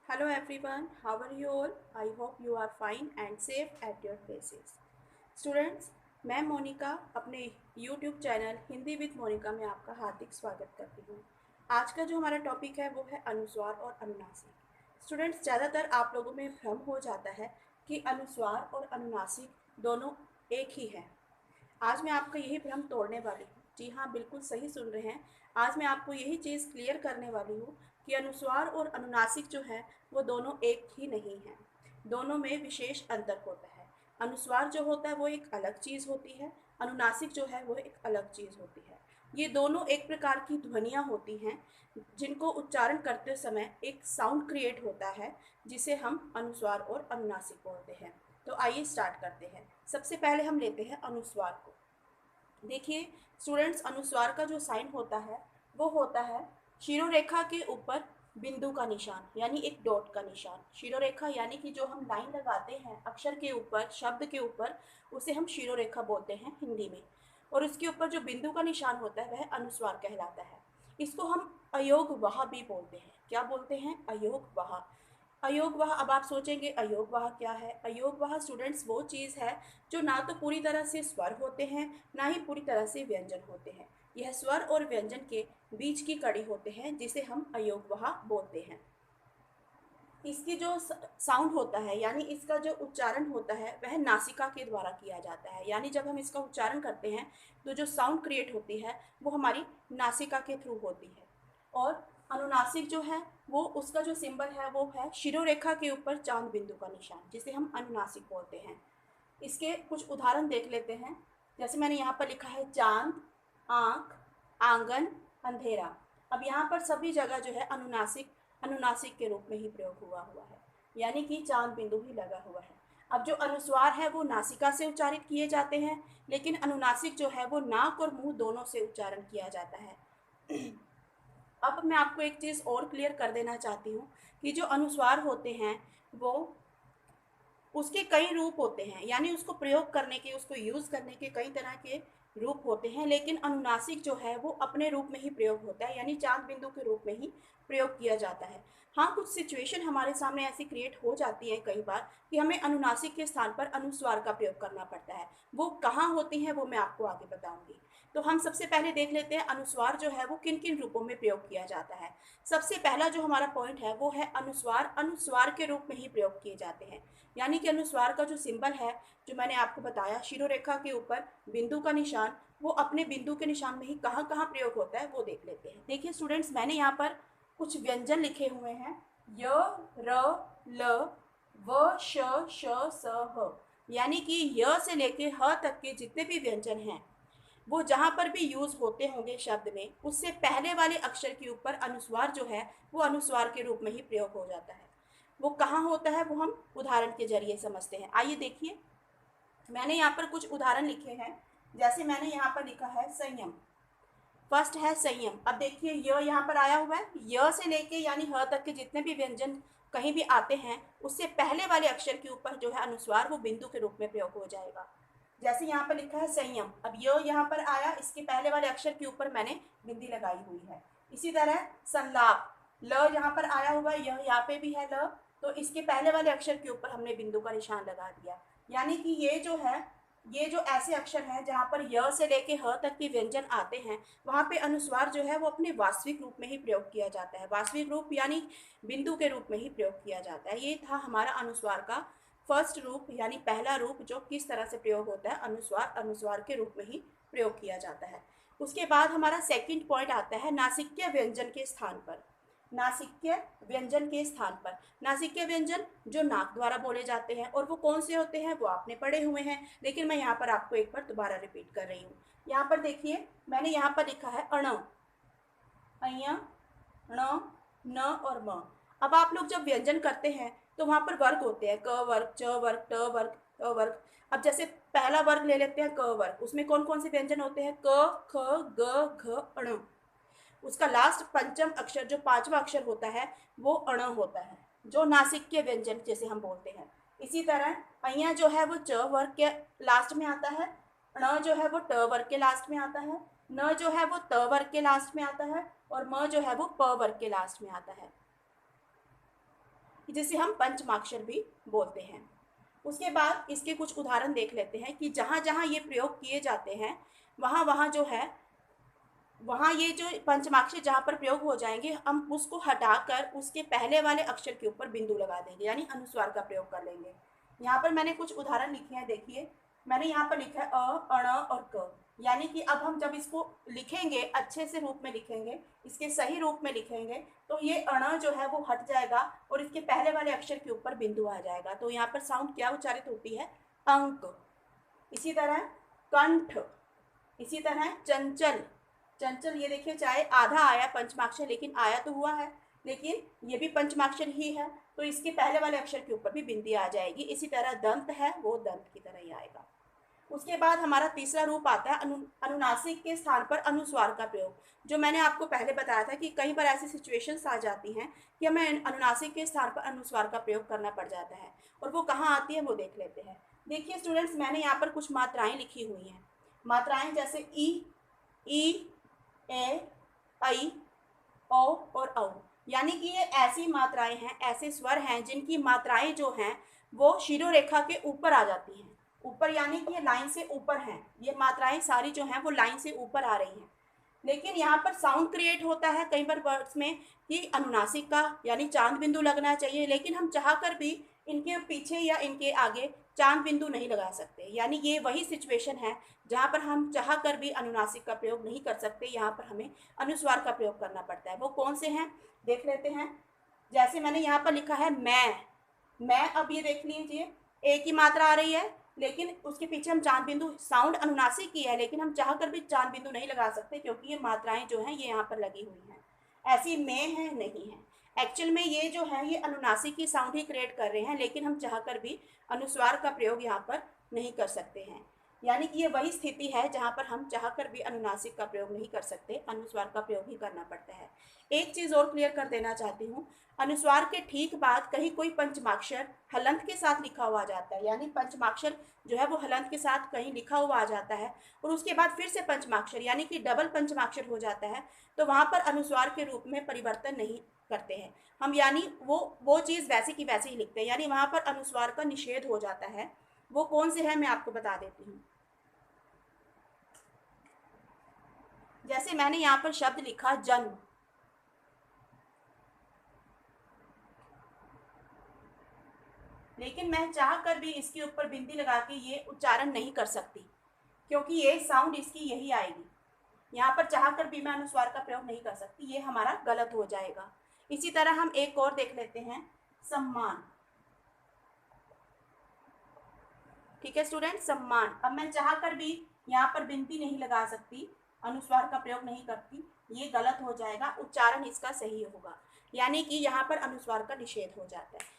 Hello everyone, how are you all? I hope you are fine and safe at your places. Students, मैं मोनिका अपने YouTube channel Hindi with Monika में आपका हार्दिक स्वागत करती हूँ। आज का जो हमारा टॉपिक है वो है अनुस्वार और अनुनासिक। स्टूडेंट्स, ज़्यादातर आप लोगों में भ्रम हो जाता है कि अनुस्वार और अनुनासिक दोनों एक ही है। आज मैं आपका यही भ्रम तोड़ने वाली हूँ। जी हाँ, बिल्कुल सही सुन रहे हैं। आज मैं आपको यही चीज़ क्लियर करने वाली हूँ कि अनुस्वार और अनुनासिक जो है वो दोनों एक ही नहीं हैं। दोनों में विशेष अंतर होता है। अनुस्वार जो होता है वो एक अलग चीज़ होती है, अनुनासिक जो है वो एक अलग चीज़ होती है। ये दोनों एक प्रकार की ध्वनियाँ होती हैं जिनको उच्चारण करते समय एक साउंड क्रिएट होता है, जिसे हम अनुस्वार और अनुनासिक बोलते हैं। तो आइए स्टार्ट करते हैं। सबसे पहले हम लेते हैं अनुस्वार को। देखिए स्टूडेंट्स, अनुस्वार का जो साइन होता है वो होता है शिरोरेखा के ऊपर बिंदु का निशान, यानी एक डॉट का निशान। शिरोरेखा यानी कि जो हम लाइन लगाते हैं अक्षर के ऊपर, शब्द के ऊपर, उसे हम शिरोरेखा बोलते हैं हिंदी में। और उसके ऊपर जो बिंदु का निशान होता है वह अनुस्वार कहलाता है। इसको हम अयोग वहा भी बोलते हैं। क्या बोलते हैं? अयोग वहा। अयोग वह, अब आप सोचेंगे अयोग वह क्या है? अयोग वह स्टूडेंट्स वो चीज़ है जो ना तो पूरी तरह से स्वर होते हैं, ना ही पूरी तरह से व्यंजन होते हैं। यह स्वर और व्यंजन के बीच की कड़ी होते हैं, जिसे हम अयोग वह बोलते हैं। इसकी जो साउंड होता है, यानी इसका जो उच्चारण होता है वह नासिका के द्वारा किया जाता है। यानी जब हम इसका उच्चारण करते हैं तो जो साउंड क्रिएट होती है वो हमारी नासिका के थ्रू होती है। और अनुनासिक जो है वो, उसका जो सिंबल है वो है शिरोरेखा के ऊपर चांद बिंदु का निशान, जिसे हम अनुनासिक बोलते हैं। इसके कुछ उदाहरण देख लेते हैं। जैसे मैंने यहाँ पर लिखा है चांद, आँख, आंगन, अंधेरा। अब यहाँ पर सभी जगह जो है अनुनासिक अनुनासिक के रूप में ही प्रयोग हुआ है, यानी कि चांद बिंदु ही लगा हुआ है। अब जो अनुस्वार है वो नासिका से उच्चारित किए जाते हैं, लेकिन अनुनासिक जो है वो नाक और मुंह दोनों से उच्चारण किया जाता है। अब मैं आपको एक चीज़ और क्लियर कर देना चाहती हूँ कि जो अनुस्वार होते हैं वो, उसके कई रूप होते हैं, यानी उसको प्रयोग करने के, उसको यूज़ करने के कई तरह के रूप होते हैं। लेकिन अनुनासिक जो है वो अपने रूप में ही प्रयोग होता है, यानी चांद बिंदु के रूप में ही प्रयोग किया जाता है। हाँ, कुछ सिचुएशन हमारे सामने ऐसी क्रिएट हो जाती है कई बार कि हमें अनुनासिक के स्थान पर अनुस्वार का प्रयोग करना पड़ता है। वो कहाँ होती हैं वो मैं आपको आगे बताऊंगी। तो हम सबसे पहले देख लेते हैं अनुस्वार जो है वो किन किन रूपों में प्रयोग किया जाता है। सबसे पहला जो हमारा पॉइंट है वो है अनुस्वार अनुस्वार के रूप में ही प्रयोग किए जाते हैं। यानी कि अनुस्वार का जो सिंबल है, जो मैंने आपको बताया शिरोरेखा के ऊपर बिंदु का निशान, वो अपने बिंदु के निशान में ही कहाँ कहाँ प्रयोग होता है वो देख लेते हैं। देखिए स्टूडेंट्स, मैंने यहाँ पर कुछ व्यंजन लिखे हुए हैं। य, र, ल, व, श, स, ह। यानी कि य से लेके ह तक के जितने भी व्यंजन हैं वो जहाँ पर भी यूज होते होंगे शब्द में, उससे पहले वाले अक्षर के ऊपर अनुस्वार जो है वो अनुस्वार के रूप में ही प्रयोग हो जाता है। वो कहाँ होता है वो हम उदाहरण के जरिए समझते हैं। आइए देखिए, मैंने यहाँ पर कुछ उदाहरण लिखे हैं। जैसे मैंने यहाँ पर लिखा है संयम। फर्स्ट है संयम। अब देखिए य यहाँ पर आया हुआ है, य से लेके यानी ह तक के जितने भी व्यंजन कहीं भी आते हैं उससे पहले वाले अक्षर के ऊपर जो है अनुस्वार वो बिंदु के रूप में प्रयोग हो जाएगा। जैसे यहाँ पर लिखा है संयम, अब य यहाँ पर आया, इसके पहले वाले अक्षर के ऊपर मैंने बिंदी लगाई हुई है। इसी तरह संलाप, ल यहाँ पर आया हुआ है, यह यहाँ पे भी है ल, तो इसके पहले वाले अक्षर के ऊपर हमने बिंदु का निशान लगा दिया। यानी कि ये जो है, ये जो ऐसे अक्षर हैं जहाँ पर य से लेके ह तक के व्यंजन आते हैं, वहाँ पे अनुस्वार जो है वो अपने वास्तविक रूप में ही प्रयोग किया जाता है। वास्तविक रूप यानी बिंदु के रूप में ही प्रयोग किया जाता है। ये था हमारा अनुस्वार का फर्स्ट रूप, यानी पहला रूप, जो किस तरह से प्रयोग होता है, अनुस्वार अनुस्वार के रूप में ही प्रयोग किया जाता है। उसके बाद हमारा सेकंड पॉइंट आता है नासिक्य व्यंजन के स्थान पर। नासिक्य व्यंजन के स्थान पर, नासिक्य व्यंजन जो नाक द्वारा बोले जाते हैं, और वो कौन से होते हैं वो आपने पढ़े हुए हैं, लेकिन मैं यहाँ पर आपको एक बार दोबारा रिपीट कर रही हूँ। यहाँ पर देखिए, मैंने यहाँ पर लिखा है अण, अय, ण, न और म। अब आप लोग जब व्यंजन करते हैं तो वहाँ पर वर्ग होते हैं, क वर्ग, च वर्ग, ट वर्ग, ट वर्ग। अब जैसे पहला वर्ग ले लेते हैं क वर्ग, उसमें कौन कौन से व्यंजन होते हैं? क, ख, ग, घ, अण। उसका लास्ट पंचम अक्षर, जो पांचवा अक्षर होता है, वो अण होता है, जो नासिक्य व्यंजन जैसे हम बोलते हैं। इसी तरह अइया जो है वो च वर्ग के लास्ट में आता है, ण जो है वो ट वर्ग के लास्ट में आता है, न जो है वो त वर्ग के लास्ट में आता है, और म जो है वो प वर्ग के लास्ट में आता है। जिसे हम पंचमाक्षर भी बोलते हैं। उसके बाद इसके कुछ उदाहरण देख लेते हैं कि जहाँ जहाँ ये प्रयोग किए जाते हैं वहाँ वहाँ जो है, वहाँ ये जो पंचमाक्षर जहाँ पर प्रयोग हो जाएंगे हम उसको हटाकर उसके पहले वाले अक्षर के ऊपर बिंदु लगा देंगे, यानी अनुस्वार का प्रयोग कर लेंगे। यहाँ पर मैंने कुछ उदाहरण लिखे हैं, देखिए मैंने यहाँ पर लिखा है अ, अण और क, यानी कि अब हम जब इसको लिखेंगे अच्छे से रूप में लिखेंगे, इसके सही रूप में लिखेंगे, तो ये अण जो है वो हट जाएगा और इसके पहले वाले अक्षर के ऊपर बिंदु आ जाएगा। तो यहाँ पर साउंड क्या उच्चारित होती है, अंक। इसी तरह कंठ, इसी तरह चंचल, चंचल ये देखिए चाहे आधा आया पंचमाक्षर लेकिन आया तो हुआ है, लेकिन ये भी पंचमाक्षर ही है, तो इसके पहले वाले अक्षर के ऊपर भी बिंदी आ जाएगी। इसी तरह दंत है वो दंत की तरह ही आएगा। उसके बाद हमारा तीसरा रूप आता है अनुनासिक के स्थान पर अनुस्वार का प्रयोग, जो मैंने आपको पहले बताया था कि कई बार ऐसी सिचुएशंस आ जाती हैं कि हमें अनुनासिक के स्थान पर अनुस्वार का प्रयोग करना पड़ जाता है, और वो कहाँ आती है वो देख लेते हैं। देखिए स्टूडेंट्स, मैंने यहाँ पर कुछ मात्राएं लिखी हुई हैं। मात्राएं जैसे ई, ए, ऐ, ओ और औ, यानी कि ये ऐसी मात्राएं हैं, ऐसे स्वर हैं जिनकी मात्राएं जो हैं वो शिरोरेखा के ऊपर आ जाती हैं। ऊपर यानी कि ये लाइन से ऊपर हैं, ये मात्राएं सारी जो हैं वो लाइन से ऊपर आ रही हैं। लेकिन यहाँ पर साउंड क्रिएट होता है कई बार वर्ड्स में कि अनुनासिक का यानी चांद बिंदु लगना चाहिए, लेकिन हम चाहकर भी इनके पीछे या इनके आगे चांद बिंदु नहीं लगा सकते। यानी ये वही सिचुएशन है जहाँ पर हम चाह कर भी अनुनासिक का प्रयोग नहीं कर सकते, यहाँ पर हमें अनुस्वार का प्रयोग करना पड़ता है। वो कौन से हैं देख लेते हैं। जैसे मैंने यहाँ पर लिखा है मैं, अब ये देख लीजिए एक ही मात्रा आ रही है, लेकिन उसके पीछे हम चांद बिंदु, साउंड अनुनासिक की है लेकिन हम चाह कर भी चांद बिंदु नहीं लगा सकते क्योंकि ये मात्राएं जो हैं ये यहाँ पर लगी हुई हैं। ऐसी में है नहीं है, एक्चुअल में ये जो है ये अनुनासिक की साउंड ही क्रिएट कर रहे हैं, लेकिन हम चाह कर भी अनुस्वार का प्रयोग यहाँ पर नहीं कर सकते हैं। यानी कि ये वही स्थिति है जहाँ पर हम चाह कर भी अनुनासिक का प्रयोग नहीं कर सकते, अनुस्वार का प्रयोग ही करना पड़ता है। एक चीज़ और क्लियर कर देना चाहती हूँ, अनुस्वार के ठीक बाद कहीं कोई पंचमाक्षर हलंत के साथ लिखा हुआ आ जाता है, यानी पंचमाक्षर जो है वो हलंत के साथ कहीं लिखा हुआ आ जाता है और उसके बाद फिर से पंचमाक्षर यानी कि डबल पंचमाक्षर हो जाता है, तो वहाँ पर अनुस्वार के रूप में परिवर्तन नहीं करते हैं हम, यानी वो चीज़ वैसी की वैसी ही लिखते हैं, यानी वहाँ पर अनुस्वार का निषेध हो जाता है। वो कौन से है मैं आपको बता देती हूँ। जैसे मैंने यहाँ पर शब्द लिखा जन्म, लेकिन मैं चाह कर भी इसके ऊपर बिंदी लगा के ये उच्चारण नहीं कर सकती क्योंकि ये साउंड इसकी यही आएगी। यहाँ पर चाह कर भी मैं अनुस्वार का प्रयोग नहीं कर सकती, ये हमारा गलत हो जाएगा। इसी तरह हम एक और देख लेते हैं, सम्मान। ठीक है स्टूडेंट, सम्मान। अब मैं चाह कर भी यहाँ पर बिंदी नहीं लगा सकती, अनुस्वार का प्रयोग नहीं करती, ये गलत हो जाएगा, उच्चारण इसका सही होगा, यानी कि यहाँ पर अनुस्वार का निषेध हो जाता है।